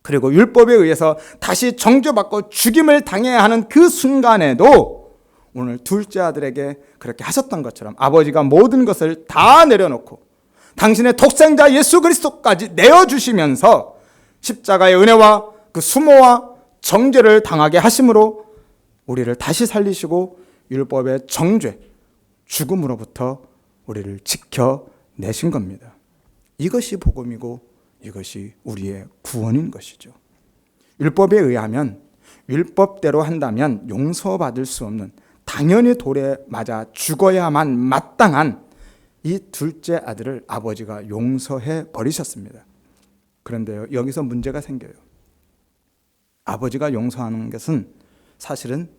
그리고 율법에 의해서 다시 정죄받고 죽임을 당해야 하는 그 순간에도 오늘 둘째 아들에게 그렇게 하셨던 것처럼 아버지가 모든 것을 다 내려놓고 당신의 독생자 예수 그리스도까지 내어주시면서 십자가의 은혜와 그 수모와 정죄를 당하게 하심으로 우리를 다시 살리시고 율법의 정죄, 죽음으로부터 우리를 지켜내신 겁니다. 이것이 복음이고 이것이 우리의 구원인 것이죠. 율법에 의하면, 율법대로 한다면 용서받을 수 없는, 당연히 돌에 맞아 죽어야만 마땅한 이 둘째 아들을 아버지가 용서해 버리셨습니다. 그런데요, 여기서 문제가 생겨요. 아버지가 용서하는 것은 사실은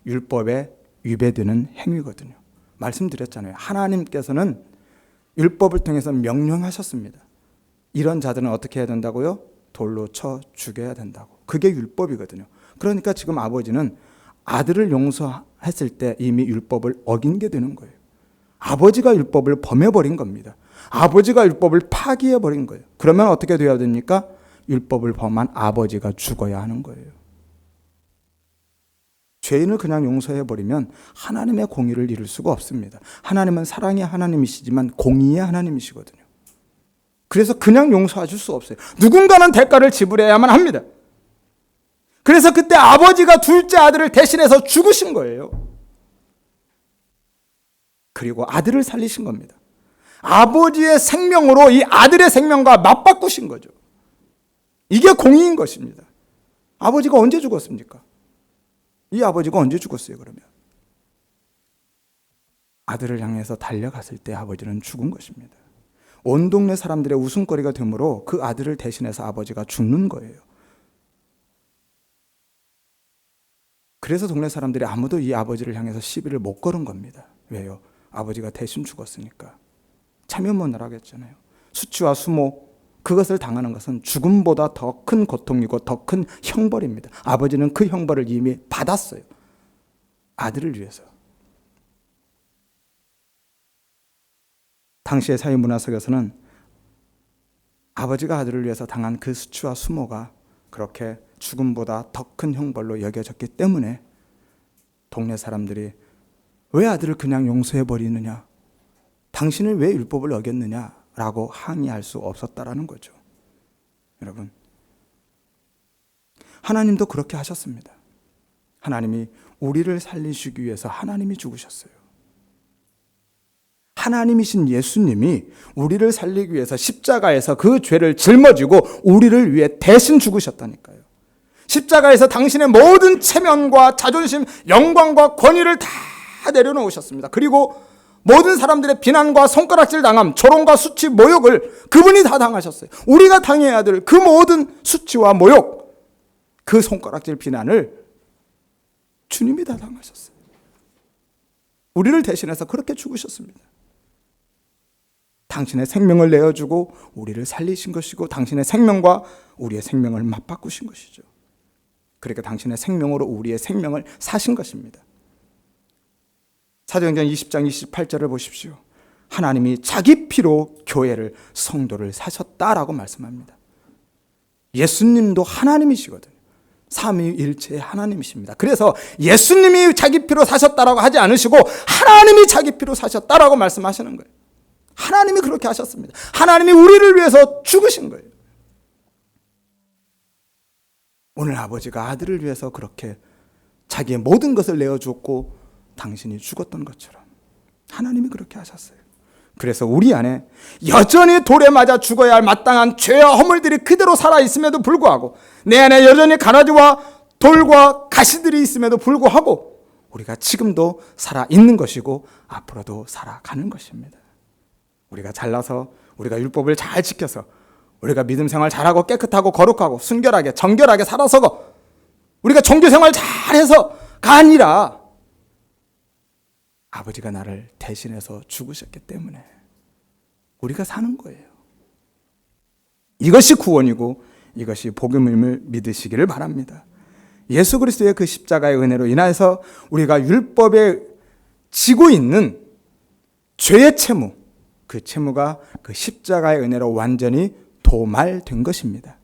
율법에 위배되는 행위거든요. 말씀드렸잖아요. 하나님께서는 율법을 통해서 명령하셨습니다. 이런 자들은 어떻게 해야 된다고요? 돌로 쳐 죽여야 된다고. 그게 율법이거든요. 그러니까 지금 아버지는 아들을 용서해 했을 때 이미 율법을 어긴 게 되는 거예요. 아버지가 율법을 범해버린 겁니다. 아버지가 율법을 파기해버린 거예요. 그러면 어떻게 돼야 됩니까? 율법을 범한 아버지가 죽어야 하는 거예요. 죄인을 그냥 용서해버리면 하나님의 공의를 이룰 수가 없습니다. 하나님은 사랑의 하나님이시지만 공의의 하나님이시거든요. 그래서 그냥 용서하실 수 없어요. 누군가는 대가를 지불해야만 합니다. 그래서 그때 아버지가 둘째 아들을 대신해서 죽으신 거예요. 그리고 아들을 살리신 겁니다. 아버지의 생명으로 이 아들의 생명과 맞바꾸신 거죠. 이게 공의인 것입니다. 아버지가 언제 죽었습니까? 이 아버지가 언제 죽었어요, 그러면? 아들을 향해서 달려갔을 때 아버지는 죽은 것입니다. 온 동네 사람들의 웃음거리가 되므로 그 아들을 대신해서 아버지가 죽는 거예요. 그래서 동네 사람들이 아무도 이 아버지를 향해서 시비를 못 걸은 겁니다. 왜요? 아버지가 대신 죽었으니까. 참여문을 하겠잖아요. 수치와 수모, 그것을 당하는 것은 죽음보다 더 큰 고통이고 더 큰 형벌입니다. 아버지는 그 형벌을 이미 받았어요. 아들을 위해서. 당시의 사회 문화 속에서는 아버지가 아들을 위해서 당한 그 수치와 수모가 그렇게 죽음보다 더 큰 형벌로 여겨졌기 때문에 동네 사람들이 왜 아들을 그냥 용서해버리느냐? 당신은 왜 율법을 어겼느냐라고 항의할 수 없었다라는 거죠. 여러분, 하나님도 그렇게 하셨습니다. 하나님이 우리를 살리시기 위해서 하나님이 죽으셨어요. 하나님이신 예수님이 우리를 살리기 위해서 십자가에서 그 죄를 짊어지고 우리를 위해 대신 죽으셨다니까요. 십자가에서 당신의 모든 체면과 자존심, 영광과 권위를 다 내려놓으셨습니다. 그리고 모든 사람들의 비난과 손가락질 당함, 조롱과 수치, 모욕을 그분이 다 당하셨어요. 우리가 당해야 될 그 모든 수치와 모욕, 그 손가락질 비난을 주님이 다 당하셨어요. 우리를 대신해서 그렇게 죽으셨습니다. 당신의 생명을 내어주고 우리를 살리신 것이고 당신의 생명과 우리의 생명을 맞바꾸신 것이죠. 그러니까 당신의 생명으로 우리의 생명을 사신 것입니다. 사도행전 20장 28절을 보십시오. 하나님이 자기 피로 교회를, 성도를 사셨다라고 말씀합니다. 예수님도 하나님이시거든요. 삼위일체의 하나님이십니다. 그래서 예수님이 자기 피로 사셨다라고 하지 않으시고 하나님이 자기 피로 사셨다라고 말씀하시는 거예요. 하나님이 그렇게 하셨습니다. 하나님이 우리를 위해서 죽으신 거예요. 오늘 아버지가 아들을 위해서 그렇게 자기의 모든 것을 내어주었고 당신이 죽었던 것처럼 하나님이 그렇게 하셨어요. 그래서 우리 안에 여전히 돌에 맞아 죽어야 할 마땅한 죄와 허물들이 그대로 살아있음에도 불구하고 내 안에 여전히 가라지와 돌과 가시들이 있음에도 불구하고 우리가 지금도 살아있는 것이고 앞으로도 살아가는 것입니다. 우리가 잘나서 우리가 율법을 잘 지켜서 우리가 믿음 생활 잘하고 깨끗하고 거룩하고 순결하게 정결하게 살아서 우리가 종교 생활 잘해서가 아니라 아버지가 나를 대신해서 죽으셨기 때문에 우리가 사는 거예요. 이것이 구원이고 이것이 복음임을 믿으시기를 바랍니다. 예수 그리스도의 그 십자가의 은혜로 인하여서 우리가 율법에 지고 있는 죄의 채무, 그 채무가 그 십자가의 은혜로 완전히 도말된 것입니다.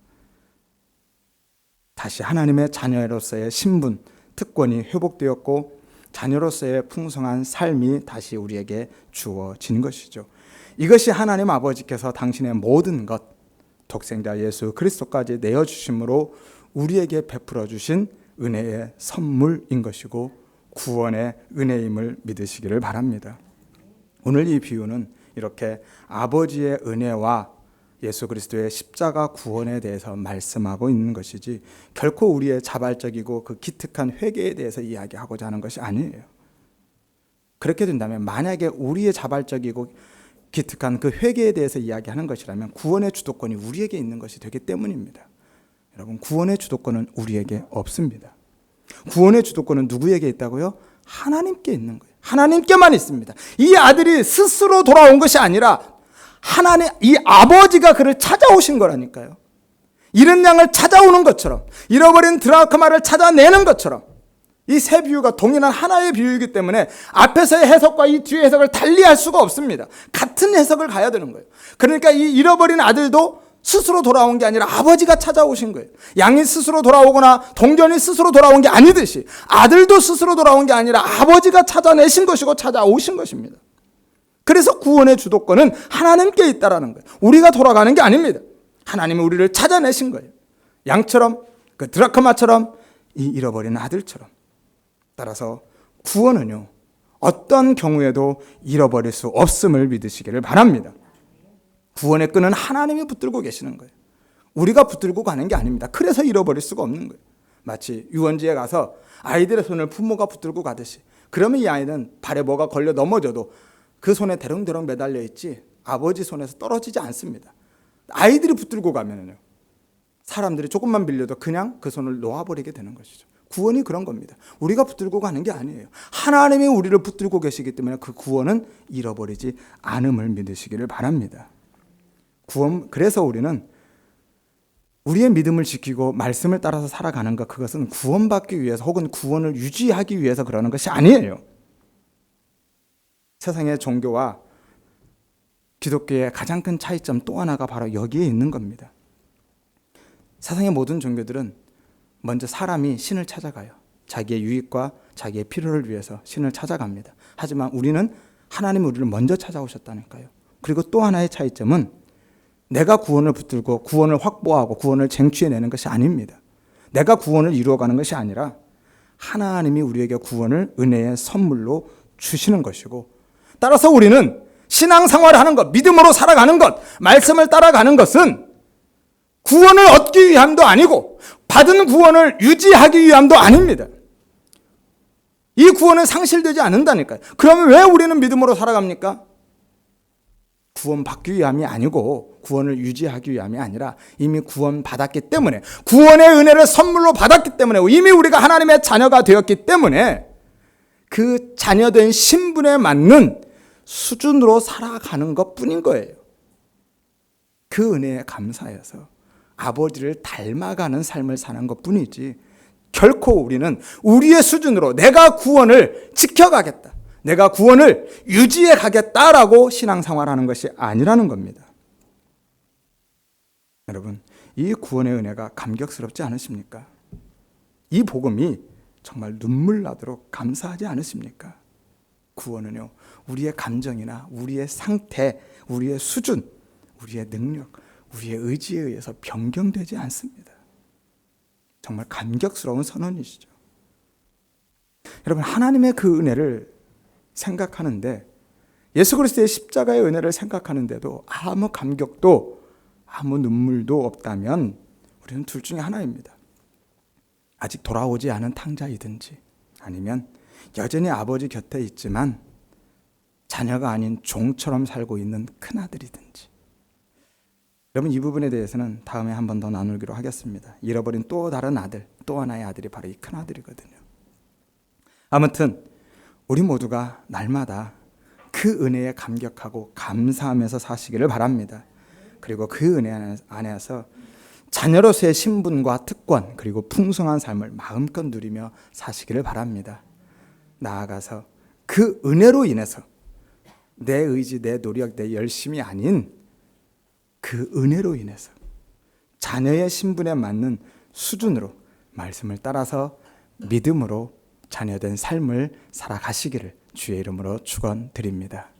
다시 하나님의 자녀로서의 신분, 특권이 회복되었고 자녀로서의 풍성한 삶이 다시 우리에게 주어진 것이죠. 이것이 하나님 아버지께서 당신의 모든 것, 독생자 예수 그리스도까지 내어주심으로 우리에게 베풀어 주신 은혜의 선물인 것이고 구원의 은혜임을 믿으시기를 바랍니다. 오늘 이 비유는 이렇게 아버지의 은혜와 예수 그리스도의 십자가 구원에 대해서 말씀하고 있는 것이지 결코 우리의 자발적이고 그 기특한 회개에 대해서 이야기하고자 하는 것이 아니에요. 그렇게 된다면 만약에 우리의 자발적이고 기특한 그 회개에 대해서 이야기하는 것이라면 구원의 주도권이 우리에게 있는 것이 되기 때문입니다. 여러분, 구원의 주도권은 우리에게 없습니다. 구원의 주도권은 누구에게 있다고요? 하나님께 있는 거예요. 하나님께만 있습니다. 이 아들이 스스로 돌아온 것이 아니라 하나님, 이 아버지가 그를 찾아오신 거라니까요. 잃은 양을 찾아오는 것처럼, 잃어버린 드라크마를 찾아내는 것처럼 이 세 비유가 동일한 하나의 비유이기 때문에 앞에서의 해석과 이 뒤의 해석을 달리할 수가 없습니다. 같은 해석을 가야 되는 거예요. 그러니까 이 잃어버린 아들도 스스로 돌아온 게 아니라 아버지가 찾아오신 거예요. 양이 스스로 돌아오거나 동전이 스스로 돌아온 게 아니듯이 아들도 스스로 돌아온 게 아니라 아버지가 찾아내신 것이고 찾아오신 것입니다. 그래서 구원의 주도권은 하나님께 있다라는 거예요. 우리가 돌아가는 게 아닙니다. 하나님이 우리를 찾아내신 거예요. 양처럼, 그 드라크마처럼, 이 잃어버린 아들처럼. 따라서 구원은요, 어떤 경우에도 잃어버릴 수 없음을 믿으시기를 바랍니다. 구원의 끈은 하나님이 붙들고 계시는 거예요. 우리가 붙들고 가는 게 아닙니다. 그래서 잃어버릴 수가 없는 거예요. 마치 유원지에 가서 아이들의 손을 부모가 붙들고 가듯이, 그러면 이 아이는 발에 뭐가 걸려 넘어져도 그 손에 대롱대롱 매달려 있지 아버지 손에서 떨어지지 않습니다. 아이들이 붙들고 가면요, 사람들이 조금만 빌려도 그냥 그 손을 놓아버리게 되는 것이죠. 구원이 그런 겁니다. 우리가 붙들고 가는 게 아니에요. 하나님이 우리를 붙들고 계시기 때문에 그 구원은 잃어버리지 않음을 믿으시기를 바랍니다. 그래서 우리는 우리의 믿음을 지키고 말씀을 따라서 살아가는 것, 그것은 구원받기 위해서 혹은 구원을 유지하기 위해서 그러는 것이 아니에요. 세상의 종교와 기독교의 가장 큰 차이점 또 하나가 바로 여기에 있는 겁니다. 세상의 모든 종교들은 먼저 사람이 신을 찾아가요. 자기의 유익과 자기의 필요를 위해서 신을 찾아갑니다. 하지만 우리는 하나님이 우리를 먼저 찾아오셨다니까요. 그리고 또 하나의 차이점은 내가 구원을 붙들고 구원을 확보하고 구원을 쟁취해내는 것이 아닙니다. 내가 구원을 이루어가는 것이 아니라 하나님이 우리에게 구원을 은혜의 선물로 주시는 것이고, 따라서 우리는 신앙생활을 하는 것, 믿음으로 살아가는 것, 말씀을 따라가는 것은 구원을 얻기 위함도 아니고 받은 구원을 유지하기 위함도 아닙니다. 이 구원은 상실되지 않는다니까요. 그러면 왜 우리는 믿음으로 살아갑니까? 구원받기 위함이 아니고 구원을 유지하기 위함이 아니라 이미 구원받았기 때문에, 구원의 은혜를 선물로 받았기 때문에, 이미 우리가 하나님의 자녀가 되었기 때문에 그 자녀된 신분에 맞는 수준으로 살아가는 것뿐인 거예요. 그 은혜에 감사해서 아버지를 닮아가는 삶을 사는 것뿐이지, 결코 우리는 우리의 수준으로 내가 구원을 지켜가겠다, 내가 구원을 유지해 가겠다라고 신앙생활하는 것이 아니라는 겁니다. 여러분, 이 구원의 은혜가 감격스럽지 않으십니까? 이 복음이 정말 눈물 나도록 감사하지 않으십니까? 구원은요, 우리의 감정이나 우리의 상태, 우리의 수준, 우리의 능력, 우리의 의지에 의해서 변경되지 않습니다. 정말 감격스러운 선언이시죠. 여러분, 하나님의 그 은혜를 생각하는데, 예수 그리스도의 십자가의 은혜를 생각하는데도 아무 감격도 아무 눈물도 없다면 우리는 둘 중에 하나입니다. 아직 돌아오지 않은 탕자이든지, 아니면 여전히 아버지 곁에 있지만 자녀가 아닌 종처럼 살고 있는 큰아들이든지. 여러분, 이 부분에 대해서는 다음에 한 번 더 나누기로 하겠습니다. 잃어버린 또 다른 아들, 또 하나의 아들이 바로 이 큰아들이거든요. 아무튼 우리 모두가 날마다 그 은혜에 감격하고 감사하면서 사시기를 바랍니다. 그리고 그 은혜 안에서 자녀로서의 신분과 특권, 그리고 풍성한 삶을 마음껏 누리며 사시기를 바랍니다. 나아가서 그 은혜로 인해서 내 의지, 내 노력, 내 열심이 아닌 그 은혜로 인해서 자녀의 신분에 맞는 수준으로 말씀을 따라서 믿음으로 자녀된 삶을 살아가시기를 주의 이름으로 축원드립니다.